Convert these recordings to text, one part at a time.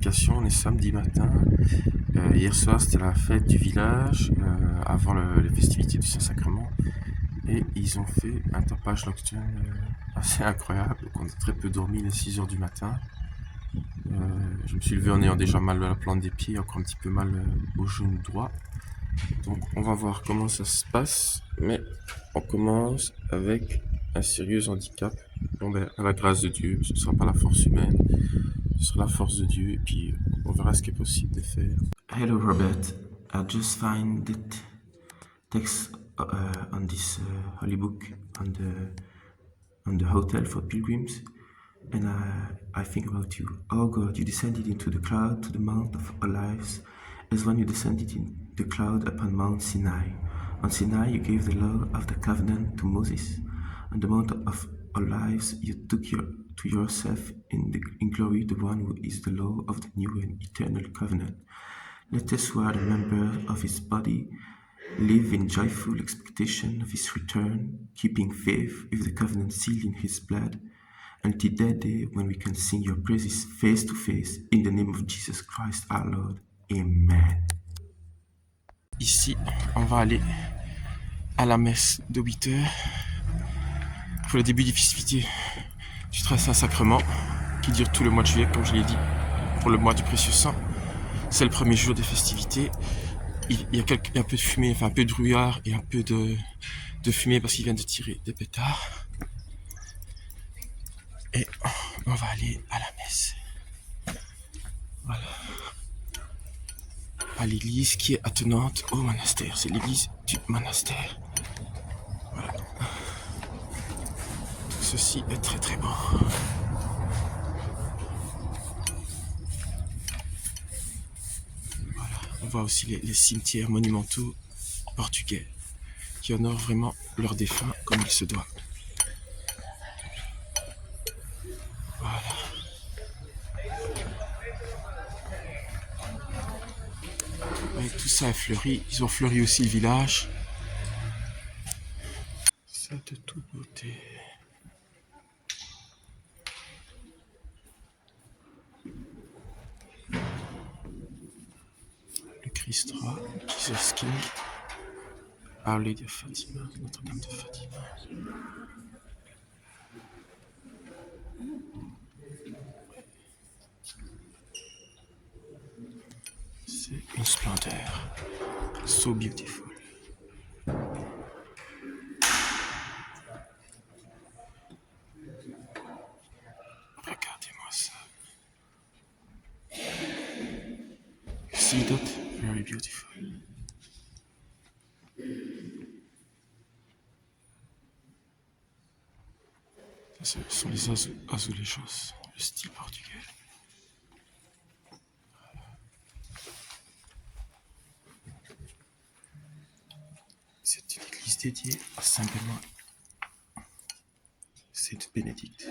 explication. On est samedi matin. Hier soir, c'était la fête du village, avant les festivités du Saint-Sacrement. Et ils ont fait un tapage nocturne assez incroyable. Donc on a très peu dormi, les 6 heures du matin. Je me suis levé en ayant déjà mal à la plante des pieds, encore un petit peu mal au genou droit. Donc on va voir comment ça se passe. Mais on commence avec un sérieux handicap. Bon ben, à la grâce de Dieu, ce ne sera pas la force humaine, ce sera la force de Dieu, et puis on verra ce qui est possible de faire. Hello Robert, I just find that text on this holy book on the hotel for pilgrims, and I think about you. Oh God, you descended into the cloud to the Mount of Olives, as when you descended in the cloud upon Mount Sinai. On Sinai you gave the law of the covenant to Moses. On the Mount of Olives you took to yourself in glory the one who is the law of the new and eternal covenant. Let us who are the members of his body live in joyful expectation of his return, keeping faith with the covenant sealed in his blood, until that day when we can sing your praises face to face, in the name of Jesus Christ our Lord. Amen. Ici, on va aller à la messe de 8 heures pour le début des festivités du Très Saint-Sacrement, qui dure tout le mois de juillet, comme je l'ai dit, pour le mois du précieux sang. C'est le premier jour des festivités. Il y a un peu de fumée, enfin un peu de brouillard et un peu de fumée parce qu'ils viennent de tirer des pétards. Et on va aller à la messe. Voilà. À l'église qui est attenante au monastère. C'est l'église du monastère. Voilà. Tout ceci est très très beau. Voilà. On voit aussi les cimetières monumentaux portugais qui honorent vraiment leurs défunts comme il se doit. Voilà. Et tout ça est fleuri. Ils ont fleuri aussi le village. C'est de toute beauté. Le Christ roi, Jesus King, Our Lady of Fatima, Notre-Dame de Fatima. C'est une splendeur. So beautiful. Regardez-moi ça. See that? Very beautiful. Ce sont les azulejos, le style portugais. C'est une église dédiée à Saint Benoît, Sainte Bénédicte.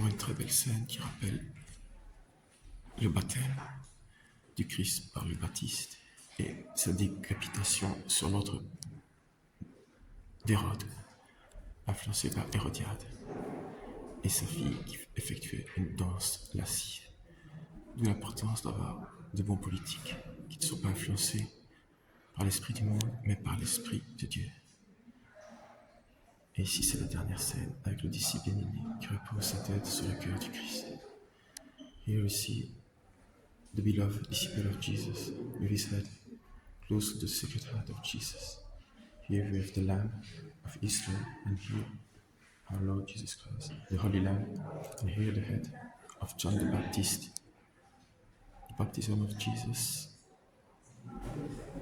une très belle scène qui rappelle le baptême du Christ par le Baptiste et sa décapitation sur l'ordre d'Hérode, influencé par Hérodiade, et sa fille qui effectuait une danse lascive. D'où l'importance d'avoir de bons politiques qui ne sont pas influencés par l'esprit du monde, mais par l'esprit de Dieu. Et ici, c'est la dernière scène avec le disciple bien-aimé qui repose sa tête sur le cœur du Christ. Here we see the beloved disciple of Jesus with his head close to the sacred heart of Jesus. Here we have the Lamb of Israel, and here our Lord Jesus Christ, the Holy Lamb, and here the head of John the Baptist, the baptism of Jesus,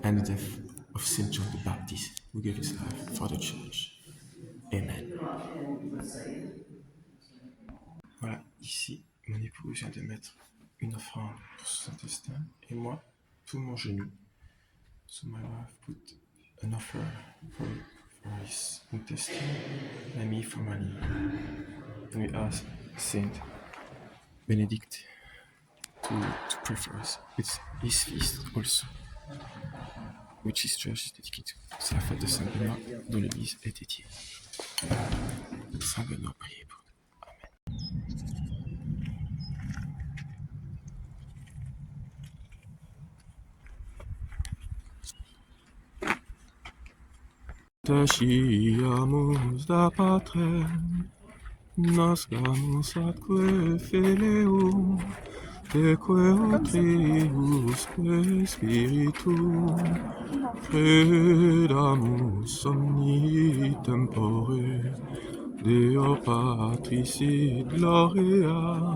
and the death of Saint John the Baptist, who gave his life for the church. Amen. Voilà, ici, mon épouse vient de mettre une offrande pour son intestin, et moi, tout mon genou. So my wife put an offer for his intestine, and me for my knee. And we ask Saint Benedict to pray for us. It's his feast also, which his church is dedicated to. C'est la fête de Saint Benoît dont l'église est dédiée. Saint Benoît, priez pour nous. Amen. Tasciamus da patrem, nascamus atque filium, teque utriusque spiritum, credamus omni tempore, Deo Patris et Gloria,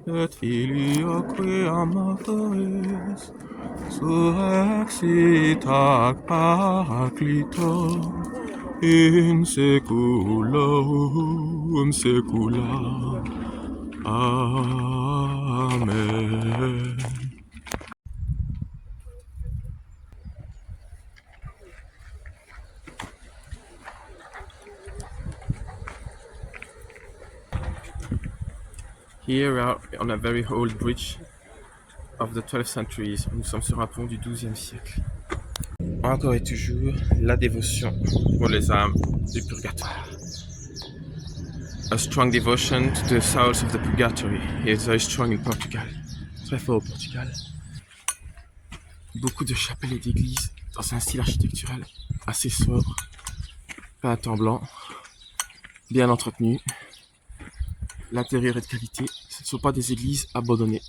et Filioque amatores, surrexit ac paraclito, in saeculorum saecula. Amen. Here we are on a very old bridge of the 12th century. Nous sommes sur un pont du 12e siècle. Encore et toujours, la dévotion pour les âmes du purgatoire. A strong devotion to the souls of the purgatory. It's very strong in Portugal. Très fort au Portugal. Beaucoup de chapelles et d'églises dans un style architectural assez sobre, peint en blanc, bien entretenu. L'intérieur est de qualité. Ce ne sont pas des églises abandonnées.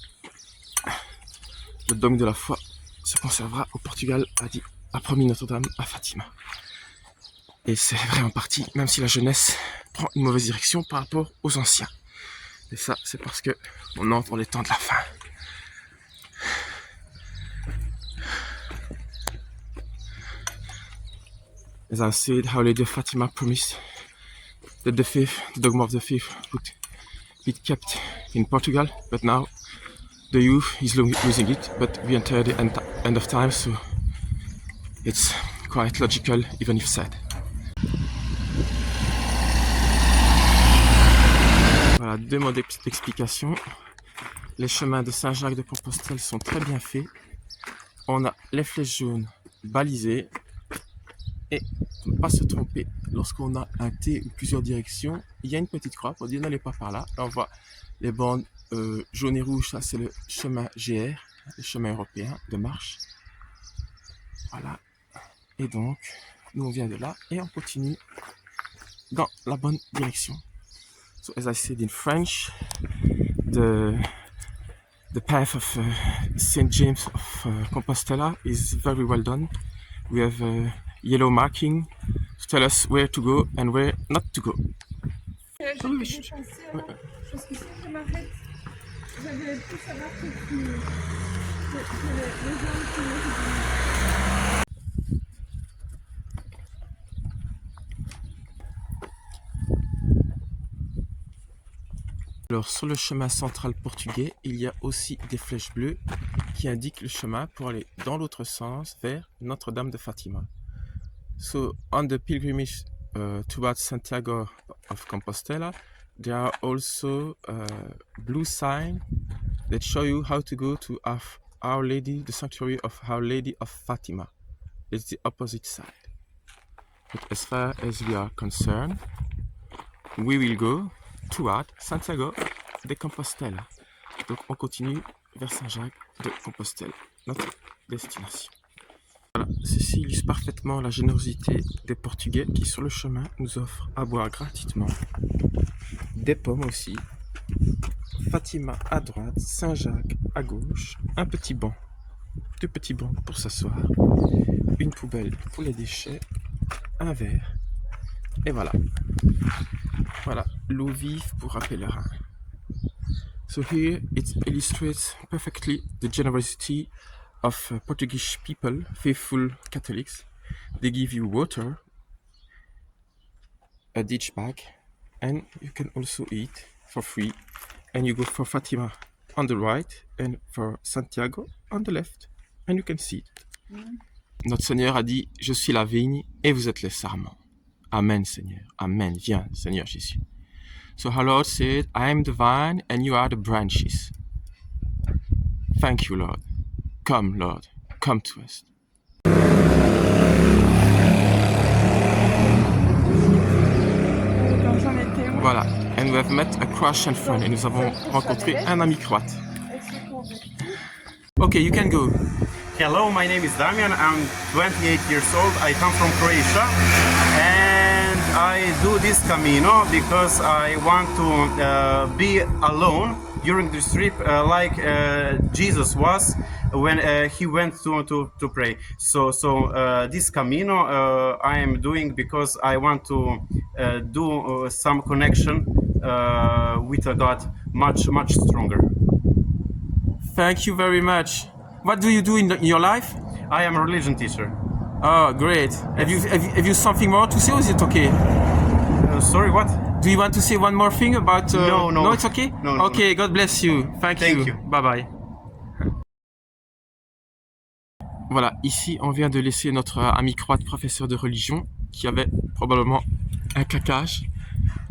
Le dogme de la foi se conservera au Portugal, a promis Notre-Dame à Fatima. Et c'est vrai en partie, même si la jeunesse prend une mauvaise direction par rapport aux anciens. Et ça, c'est parce que on entre dans les temps de la fin. As I said, Our Lady of Fatima promised that the dogma of the faith would be kept in Portugal, but now the youth is losing it, but we enter the end of time, so it's quite logical, even if sad. Voilà, 2 mots d'explication. Les chemins de Saint-Jacques de Compostelle sont très bien faits. On a les flèches jaunes balisées. Et pour ne pas se tromper, lorsqu'on a un T ou plusieurs directions, il y a une petite croix pour dire n'allez pas par là. Là on voit les bandes jaunes et rouges, ça c'est le chemin GR, le chemin européen de marche. Voilà. Et donc, nous on vient de là et on continue dans la bonne direction. So as I said in French, the path of St. James of Compostela is very well done. We have yellow marking to tell us where to go and where not to go. Parce qu'ici je m'arrête, j'avais plus savoir que les gens qui Alors sur le chemin central portugais, il y a aussi des flèches bleues qui indiquent le chemin pour aller dans l'autre sens vers Notre-Dame de Fatima. So on the pilgrimage towards Santiago of Compostela, there are also blue signs that show you how to go to Our Lady, the sanctuary of Our Lady of Fatima. It's the opposite side. But as far as we are concerned, we will go toward Santiago de Compostela. Donc on continue vers Saint-Jacques de Compostelle, notre destination. Voilà, ceci illustre parfaitement la générosité des Portugais qui sur le chemin nous offrent à boire gratuitement, des pommes aussi, Fatima à droite, Saint-Jacques à gauche, un petit banc, deux petits bancs pour s'asseoir, une poubelle pour les déchets, un verre, et voilà. Voilà, l'eau vive pour un pèlerin. So here it illustrates perfectly the generosity of Portuguese people, faithful Catholics. They give you water, a ditch bag, and you can also eat for free. And you go for Fatima on the right and for Santiago on the left. And you can see it. Notre Seigneur a dit, je suis la vigne et vous êtes les sarments. Amen, Seigneur. Amen. Viens, Seigneur Jésus. So our Lord said, I am the vine and you are the branches. Thank you, Lord. Come, Lord. Come to us. Voilà. And we have met a Croatian friend. Et nous avons rencontré un ami croate. Okay, you can go. Hello, my name is Damian. I'm 28 years old. I come from Croatia and I do this Camino because I want to be alone during this trip like Jesus was when he went to pray. So this Camino I am doing because I want to do some connection with God much stronger. Thank you very much. What do you do in your life? I am a religion teacher. Oh, great. Yes. Have you something more to say or is it okay? Sorry, what? Do you want to say one more thing about... No. No, it's okay? No. Okay, God bless you. Thank you. Bye-bye. Voilà, ici, on vient de laisser notre ami croate professeur de religion qui avait probablement un claquage.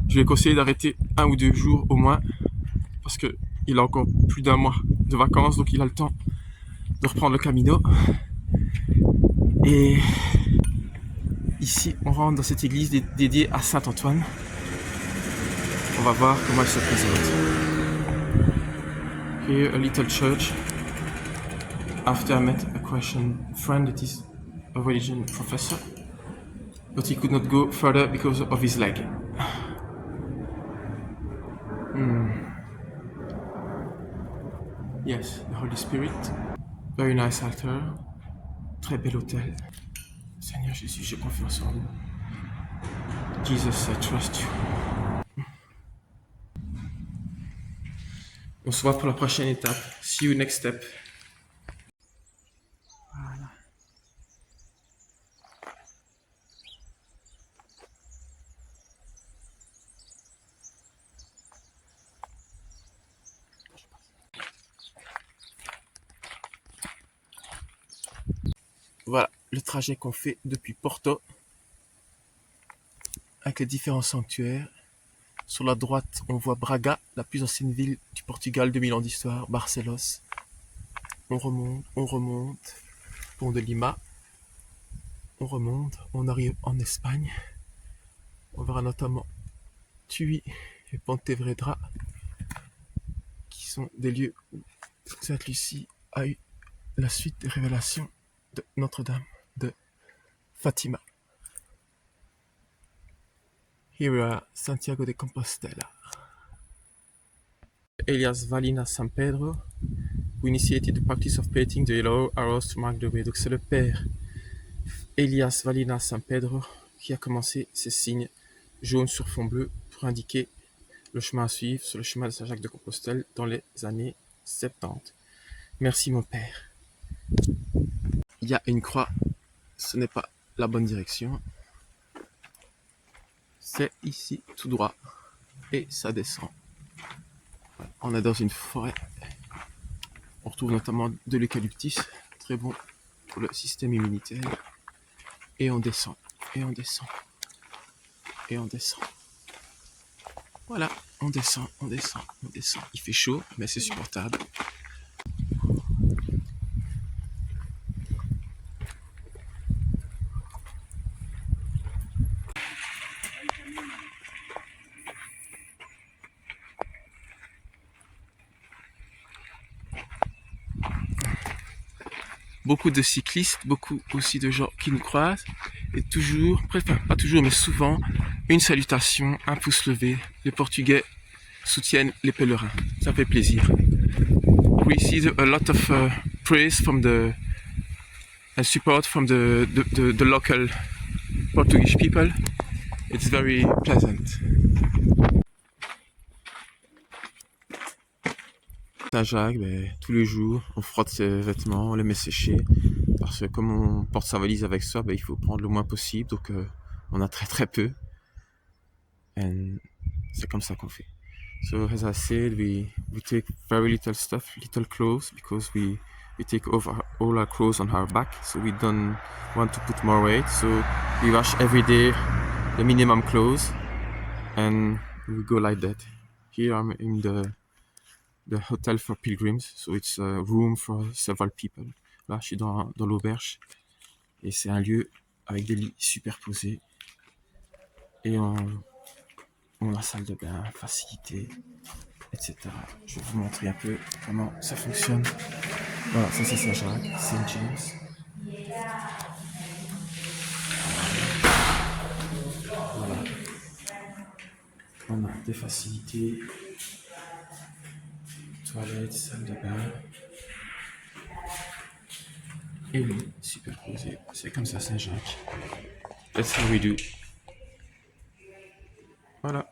Je lui ai conseillé d'arrêter 1 ou 2 jours au moins parce qu'il a encore plus d'1 mois de vacances, donc il a le temps de reprendre le Camino. Et ici, on rentre dans cette église dédiée à Saint Antoine. On va voir comment elle se présente. Here, a little church. After I met a Croatian friend that is a religion professor, but he could not go further because of his leg. Yes, the Holy Spirit. Very nice altar. Très bel hôtel. Seigneur Jésus, j'ai confiance en vous. Jesus, I trust you. On se voit pour la prochaine étape. See you next step. Voilà. Voilà le trajet qu'on fait depuis Porto avec les différents sanctuaires. Sur la droite, on voit Braga, la plus ancienne ville du Portugal, 2000 ans d'histoire, Barcelos. On remonte, pont de Lima. On remonte, on arrive en Espagne. On verra notamment Tui et Pontevedra, qui sont des lieux où Sainte Lucie a eu la suite des révélations de Notre-Dame de Fatima. Here we are, Santiago de Compostela. Elias Valina San Pedro, who initiated the practice of painting the yellow arrows to mark the way. Donc c'est le père Elias Valina San Pedro qui a commencé ces signes jaunes sur fond bleu pour indiquer le chemin à suivre sur le chemin de Saint-Jacques de Compostelle dans les années 70. Merci mon père. Il y a une croix, ce n'est pas la bonne direction. C'est ici tout droit et ça descend. On est dans une forêt. On retrouve notamment de l'eucalyptus, très bon pour le système immunitaire. Et on descend, et on descend, et on descend. Voilà, on descend, on descend, on descend. Il fait chaud, mais c'est supportable. Beaucoup de cyclistes, beaucoup aussi de gens qui nous croisent. Et toujours, enfin pas toujours, mais souvent, une salutation, un pouce levé. Les Portugais soutiennent les pèlerins. Ça fait plaisir. We receive a lot of praise from the and support from the local Portuguese people. It's very pleasant. Saint-Jacques, ben, tous les jours, on frotte ses vêtements, on les met sécher. Parce que comme on porte sa valise avec soi, ben, il faut prendre le moins possible. Donc on a très peu. Et c'est comme ça qu'on fait. So as I said, we take very little stuff, little clothes, because we take over all our clothes on our back, so we don't want to put more weight. So we wash every day the minimum clothes, and we go like that. Here I'm in the hotel for pilgrims, so it's a room for several people. Là, je suis dans l'auberge, et c'est un lieu avec des lits superposés, et on a salle de bain, facilité, etc. Je vais vous montrer un peu comment ça fonctionne. Voilà, ça c'est Saint-Jacques, Saint James. Voilà. On a des facilités, toilettes, salle de bain. Et lit superposé. C'est comme ça Saint-Jacques. That's how we do. Voilà.